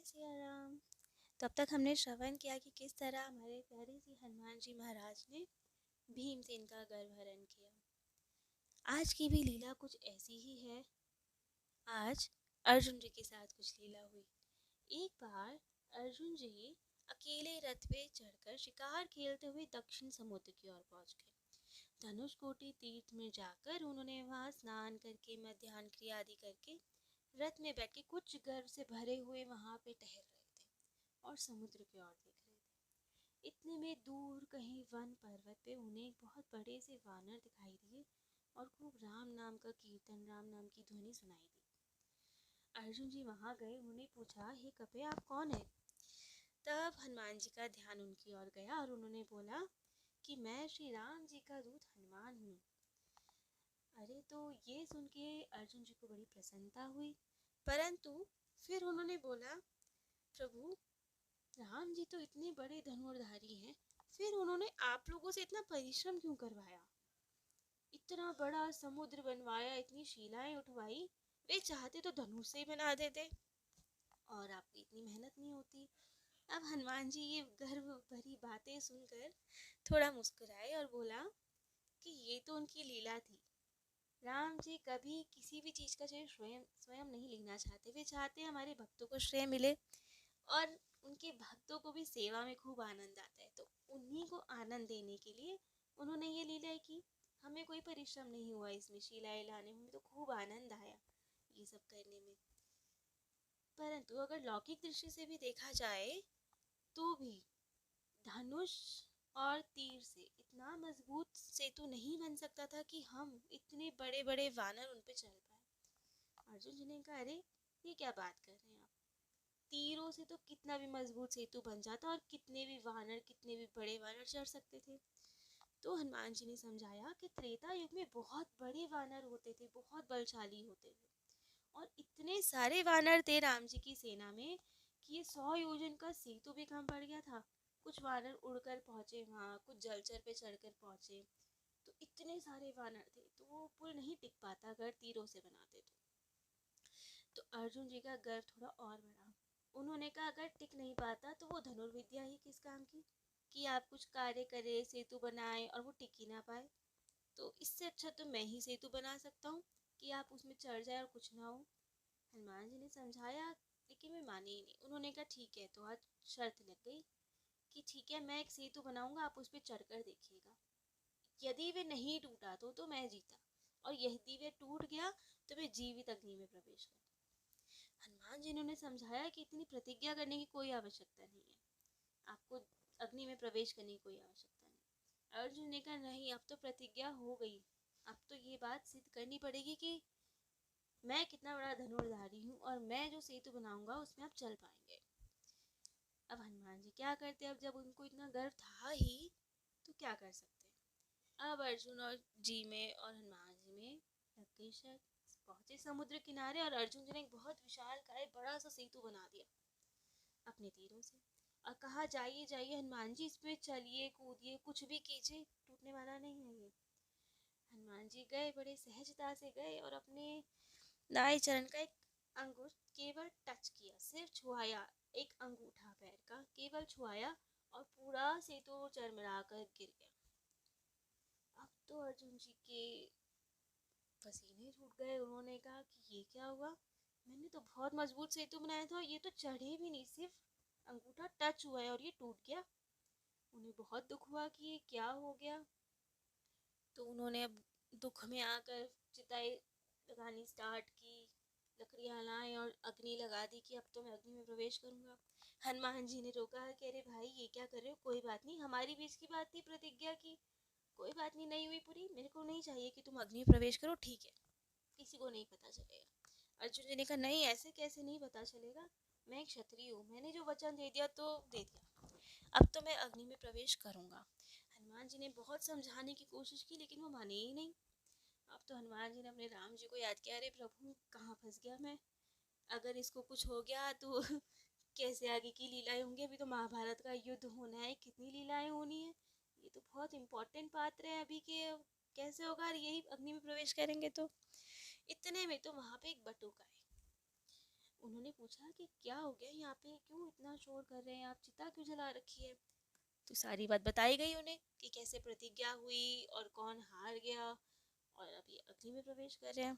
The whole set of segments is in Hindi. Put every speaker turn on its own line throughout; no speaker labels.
जय सिया राम। तो अब तक हमने श्रवण किया कि किस तरह हमारे प्यारे श्री हनुमान जी महाराज ने भीमसेन का गर्भहरण किया। आज की भी लीला कुछ ऐसी ही है। आज अर्जुन जी के साथ कुछ लीला हुई। एक बार अर्जुन जी अकेले रथ पे चढ़कर शिकार खेलते हुए दक्षिण समुद्र की ओर पहुंच गए। धनुषकोटि तीर्थ में जाकर उन्होंने वहां स्नान करके मध्याह्न क्रिया आदि करके रथ में बैठ के कुछ गर्व से भरे हुए वहां पे टहल रहे थे और समुद्र की ओर देख रहे थे। इतने में दूर कहीं वन पर्वत पे उन्हें एक बहुत बड़े से वानर दिखाई दिए और खूब राम नाम का कीर्तन, राम नाम की ध्वनि सुनाई दी। अर्जुन जी वहां गए, उन्होंने पूछा, हे कपे आप कौन है? तब हनुमान जी का ध्यान उनकी ओर गया और उन्होंने बोला कि मैं श्री राम जी का दूत हनुमान हूँ। अरे तो ये सुन के अर्जुन जी को बड़ी प्रसन्नता हुई, परंतु फिर उन्होंने बोला, प्रभु राम जी तो इतने बड़े धनुर्धारी हैं, फिर उन्होंने आप लोगों से इतना परिश्रम क्यों करवाया? इतना बड़ा समुद्र बनवाया, इतनी शिलाएं उठवाई, वे चाहते तो धनुष से ही बना देते और आपकी इतनी मेहनत नहीं होती। अब हनुमान जी ये गर्व भरी बातें सुनकर थोड़ा मुस्कुराए और बोला कि ये तो उनकी लीला थी। राम जी कभी किसी भी चीज़ का श्रेय स्वयं स्वयं नहीं लेना चाहते, वे चाहते हमारे भक्तों को श्रेय मिले और उनके भक्तों को भी सेवा में खूब आनंद आता है, तो उन्हीं को आनंद देने के लिए उन्होंने ये लीला की। हमें कोई परिश्रम नहीं हुआ इसमें शिलाएं लाने में, तो खूब आनंद आया ये सब करने में। परंतु अगर लौकिक दृष्टि से भी देखा जाए तो भी धनुष और तीर से इतना मजबूत सेतु नहीं बन सकता था कि हम इतने बड़े बड़े वानर उन पे चल पाए। अर्जुन जी ने कहा, अरे ये क्या बात कर रहे हैं आप? तीरों से तो कितना भी मजबूत सेतु बन जाता और कितने भी वानर, कितने भी बड़े वानर चढ़ सकते थे। तो हनुमान जी ने समझाया कि त्रेता युग में बहुत बड़े वानर होते थे, बहुत बलशाली होते थे और इतने सारे वानर थे राम जी की सेना में कि ये 100 योजन का सेतु भी कम पड़ गया था। कुछ वानर उड़कर पहुंचे वहाँ, कुछ जलचर पे चढ़कर पहुंचे, तो इतने सारे वानर थे तो वो पुल नहीं टिक पाता अगर तीरों से बनाते तो अर्जुन जी का गर्व थोड़ा और बढ़ा। उन्होंने कहा, अगर टिक नहीं पाता तो वो धनुर्विद्या ही किस काम की कि आप कुछ कार्य करें, सेतु बनाए और वो टिक ही ना पाए। तो इससे अच्छा तो मैं ही सेतु बना सकता हूँ कि आप उसमें चढ़ जाए और कुछ ना हो। हनुमान जी ने समझाया, लेकिन वे माने ही नहीं। उन्होंने कहा, ठीक है। तो आज शर्त लग गई कि ठीक है, मैं एक सेतु बनाऊंगा, आप उस पर चढ़ कर देखिएगा। यदि वे नहीं टूटा तो मैं जीता, और यदि वे टूट गया तो मैं जीवित अग्नि में प्रवेश करूँ। हनुमान जी ने उन्हें समझाया कि इतनी प्रतिज्ञा करने की कोई आवश्यकता नहीं है, आपको अग्नि में प्रवेश करने की कोई आवश्यकता नहीं। अर्जुन ने कहा, नहीं, अब तो प्रतिज्ञा हो गई, अब तो ये बात सिद्ध करनी पड़ेगी कि मैं कितना बड़ा धनुर्धारी हूँ और मैं जो सेतु बनाऊंगा उसमें आप चल पाएंगे। अब हनुमान जी क्या करते, अब जब उनको इतना गर्व था ही तो क्या कर सकते। अब अर्जुन और जी में और हनुमान जी में लग गई शर्त। पहुंचे समुद्र किनारे और अर्जुन जी ने एक बहुत विशाल काय बड़ा सा सेतु बना दिया अपने तीरों से और कहा, जाइए जाइए हनुमान जी, इसमें चलिए कूदिए, कुछ भी कीजिए, टूटने वाला नहीं है ये। हनुमान जी गए, बड़े सहजता से गए और अपने दाएं चरण का एक अंगुष्ठ केवल टच किया, सिर्फ छुआया, एक अंगूठा पैर का केवल छुआया और पूरा सेतु चरमरा कर गिर गया। अब तो अर्जुन जी के पसीने छूट गए। उन्होंने कहा कि ये क्या हुआ, मैंने तो बहुत मजबूत सेतु बनाया था, ये तो चढ़े भी नहीं, सिर्फ अंगूठा टच हुआ है और ये टूट गया। उन्हें बहुत दुख हुआ कि ये क्या हो गया। तो उन्होंने अब दुख में आकर चिताई लगानी स्टार्ट की, लकड़ियाँ लाए और अग्नि लगा दी कि अब तो मैं अग्नि में प्रवेश करूंगा। हनुमान जी ने रोका कि अरे भाई ये क्या कर रहे हो, कोई बात नहीं, हमारी बीच की बात थी, प्रतिज्ञा की, कोई बात नहीं, नहीं हुई पूरी, मेरे को नहीं चाहिए कि तुम अग्नि में प्रवेश करो, ठीक है, किसी को नहीं पता चलेगा। अर्जुन जी ने कहा, नहीं, ऐसे कैसे नहीं पता चलेगा, मैं एक क्षत्रिय हूँ, मैंने जो वचन दे दिया तो दे दिया, अब तो मैं अग्नि में प्रवेश करूंगा। हनुमान जी ने बहुत समझाने की कोशिश की लेकिन वो माने ही नहीं। अब तो हनुमान जी ने अपने राम जी को याद किया, अरे प्रभु कहाँ फंस गया मैं, अगर इसको कुछ हो गया तो कैसे आगे की लीलाएं होंगी, अभी तो महाभारत का युद्ध होना है, कितनी लीलाएं होनी है, ये तो बहुत इंपॉर्टेंट पात्र है अभी के, कैसे होगा यही अग्नि में प्रवेश करेंगे तो। इतने में तो वहां पे एक बटुक आए। उन्होंने पूछा कि क्या हो गया यहाँ पे, क्यों इतना शोर कर रहे हैं आप, चिता क्यों जला रखी है। तो सारी बात बताई गई उन्हें कि कैसे प्रतिज्ञा हुई और कौन हार गया, और अभी अग्नि में प्रवेश कर रहे हैं।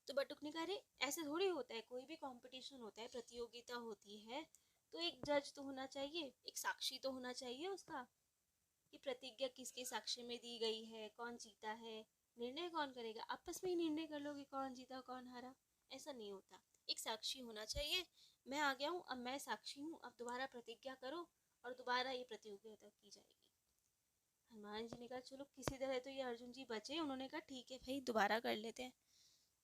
तो बटुक ने कहा, अरे ऐसे थोड़ी होता है, कोई भी कंपटीशन होता है, प्रतियोगिता होती है, तो एक जज तो होना चाहिए, एक साक्षी तो होना चाहिए उसका, कि प्रतिज्ञा किसके साक्ष्य में दी गई है, कौन जीता है। निर्णय कौन करेगा, आपस में ही निर्णय कर लोगे कौन जीता कौन हारा, ऐसा नहीं होता। एक साक्षी होना चाहिए, मैं आ गया हूँ, अब मैं साक्षी हूँ, अब दोबारा प्रतिज्ञा करो और दोबारा ये प्रतियोगिता की जाएगी। हनुमान जी ने कहा चलो किसी तरह तो ये अर्जुन जी बचे। उन्होंने कहा ठीक है भाई, दोबारा कर लेते हैं।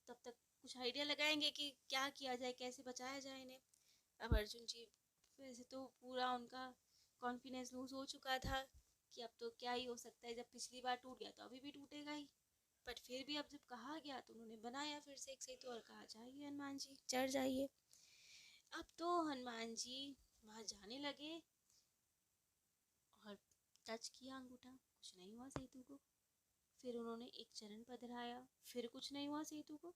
तब तक कुछ आइडिया लगाएंगे कि क्या किया जाए, कैसे बचाया जाए इन्हें। अब अर्जुन जी वैसे तो पूरा उनका कॉन्फिडेंस लूज हो चुका था कि अब तो क्या ही हो सकता है, जब पिछली बार टूट गया तो अभी भी टूटेगा ही। बट फिर भी अब जब कहा गया तो उन्होंने बनाया फिर से एक सेतु और कहा जाइए हनुमान जी, चढ़ जाइए। अब तो हनुमान जी वहाँ जाने लगे और टच किया अंगूठा, कुछ नहीं हुआ सेतु को। फिर उन्होंने एक चरण पधराया, फिर कुछ नहीं हुआ सेतु को।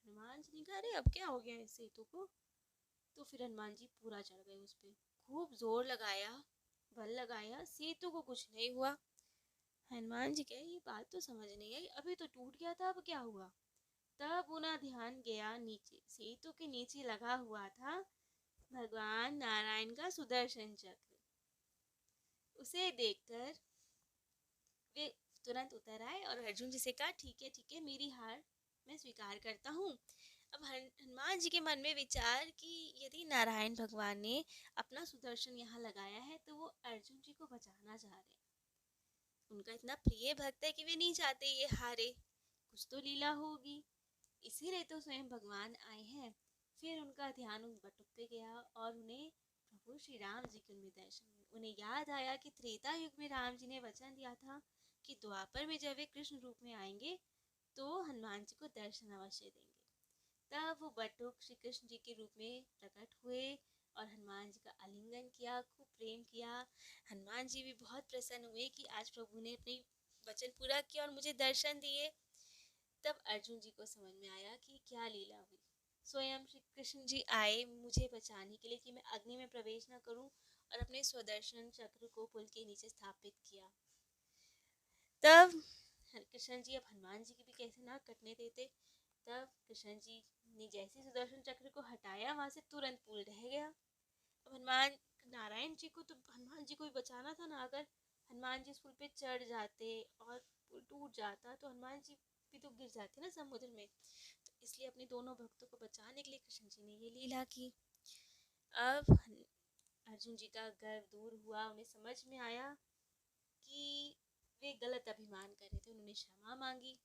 हनुमान जी ने कहा अरे अब क्या हो गया इस सेतु को। तो फिर हनुमान जी पूरा चढ़ गए उस पर, खूब जोर लगाया, बल लगाया, सेतु को कुछ नहीं हुआ। हनुमान जी कहे ये बात तो समझ नहीं आई, अभी तो टूट गया था, अब क्या हुआ। तब उनका ध्यान गया नीचे, सेतु के नीचे लगा हुआ था भगवान नारायण का सुदर्शन चक्र। उसे देखकर वे तुरंत उतर आए और अर्जुन जी से कहा ठीक है मेरी हार मैं स्वीकार करता हूँ। अब हनुमान जी के मन में विचार कि यदि नारायण भगवान ने अपना सुदर्शन यहाँ लगाया है तो वो अर्जुन जी को बचाना चाह रहे हैं। उनका इतना प्रिय भक्त है कि वे नहीं चाहते ये हारे, कुछ तो लीला होगी, इसीलिए तो स्वयं भगवान आए हैं। फिर उनका ध्यान उन बटुक पे गया और उन्हें प्रभु श्री राम जी के उनमें दर्शन हुए। उन्हें याद आया कि त्रेता युग में राम जी ने वचन दिया था कि द्वापर में जब वे कृष्ण रूप में आएंगे तो हनुमान जी को दर्शन अवश्य देंगे। तब वो बटुक श्री कृष्ण जी के रूप में प्रकट हुए और हनुमान जी का आलिंगन किया, खूब प्रेम किया। हनुमान जी भी बहुत प्रसन्न हुए कि आज प्रभु ने अपनी वचन पूरा किया और मुझे दर्शन दिए। तब अर्जुन जी को समझ में आया कि क्या लीला हुई। स्वयं श्री कृष्ण जी आए मुझे बचाने के लिए कि मैं अग्नि में प्रवेश न करूं, और अपने स्वदर्शन चक्र को पुल के नीचे स्थापित किया। तब कृष्ण जी अब हनुमान जी की भी कैसे ना कटने देते। तब कृष्ण जी ने जैसे सुदर्शन चक्र को हटाया वहां से तुरंत पुल ढह गया। अब हनुमान नारायण जी को तो हनुमान जी को भी बचाना था ना, अगर हनुमान जी इस पुल पे चढ़ जाते और पुल टूट जाता तो हनुमान जी भी तो गिर जाते ना समुद्र में। तो इसलिए अपने दोनों भक्तों को बचाने के लिए कृष्ण जी ने ये लीला की। अब अर्जुन जी का गर्व दूर हुआ, उन्हें समझ में आया कि वे गलत अभिमान कर रहे थे, उन्होंने क्षमा मांगी।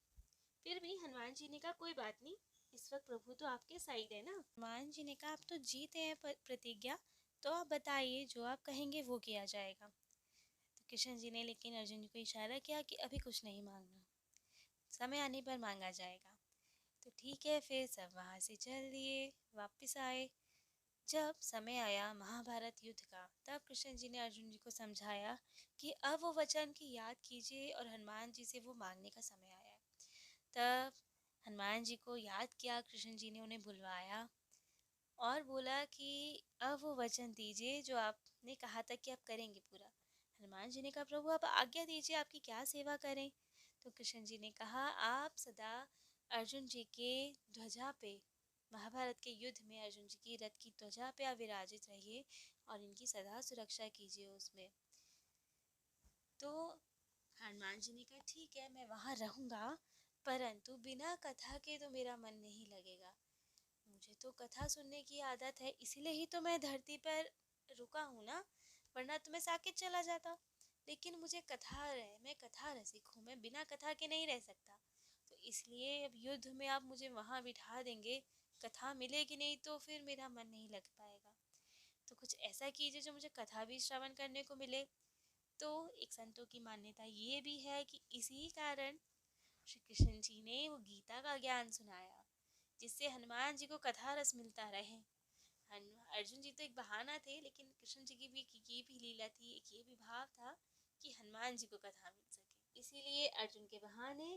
फिर भी हनुमान जी ने कहा कोई बात नहीं, इस वक्त प्रभु तो आपके साइड है ना। हनुमान जी ने कहा आप तो जीते हैं प्रतिज्ञा, तो आप बताइए जो आप कहेंगे वो किया जाएगा। तो कृष्ण जी ने लेकिन अर्जुन जी को इशारा किया कि अभी कुछ नहीं मांगना, समय आने पर मांगा जाएगा। तो ठीक है, फिर सब वहाँ से चल दिए, वापस आए। जब समय आया महाभारत युद्ध का, तब कृष्ण जी ने अर्जुन जी को समझाया कि अब वो वचन की याद कीजिए और हनुमान जी से वो मांगने का समय आया है। तब हनुमान जी को याद किया, कृष्ण जी ने उन्हें बुलवाया और बोला कि अब वो वचन दीजिए जो आपने कहा था कि आप करेंगे पूरा। हनुमान जी ने कहा प्रभु आप आज्ञा दीजिए, आपकी क्या सेवा करें। तो कृष्ण जी ने कहा आप सदा अर्जुन जी के ध्वजा पे, महाभारत के युद्ध में अर्जुन जी की रथ की ध्वजा पे आप विराजित रहिए और इनकी सदा सुरक्षा कीजिए उसमें। तो हनुमान जी ने कहा ठीक है मैं वहाँ रहूँगा, परंतु बिना कथा के तो मेरा मन नहीं लगेगा। मुझे तो कथा सुनने की आदत है, इसीलिए ही तो मैं धरती पर रुका हूँ ना, वरना तो मैं साकेत चला जाता। लेकिन मुझे कथा है, मैं कथा रसिक हूँ, मैं बिना कथा के नहीं रह सकता। तो इसलिए अब युद्ध में आप मुझे वहाँ बिठा देंगे, कथा मिलेगी नहीं तो फिर मेरा मन नहीं लग पाएगा। तो कुछ ऐसा कीजिए जो मुझे कथा भी श्रवण करने को मिले। तो एक संतों की मान्यता ये भी है कि इसी कारण श्री कृष्ण जी ने वो गीता का ज्ञान सुनाया, जिससे हनुमान जी को कथा रस मिलता रहे। अर्जुन जी तो एक बहाना थे, लेकिन कृष्ण जी की भी ये भी लीला थी, एक ये भी भाव था कि हनुमान जी को कथा मिल सके। इसीलिए अर्जुन के बहाने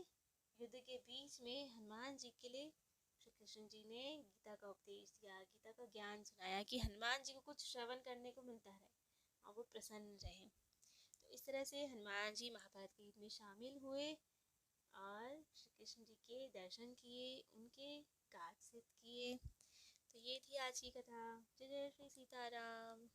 युद्ध के बीच में हनुमान जी के लिए श्री कृष्ण जी ने गीता का उपदेश दिया, गीता का ज्ञान सुनाया कि हनुमान जी को कुछ श्रवण करने को मिलता है और वो प्रसन्न रहे। तो इस तरह से हनुमान जी महाभारत के युद्ध में शामिल हुए और श्री कृष्ण जी के दर्शन किए, उनके कार्य सिद्ध किए। तो ये थी आज की कथा। जय जय श्री सीताराम।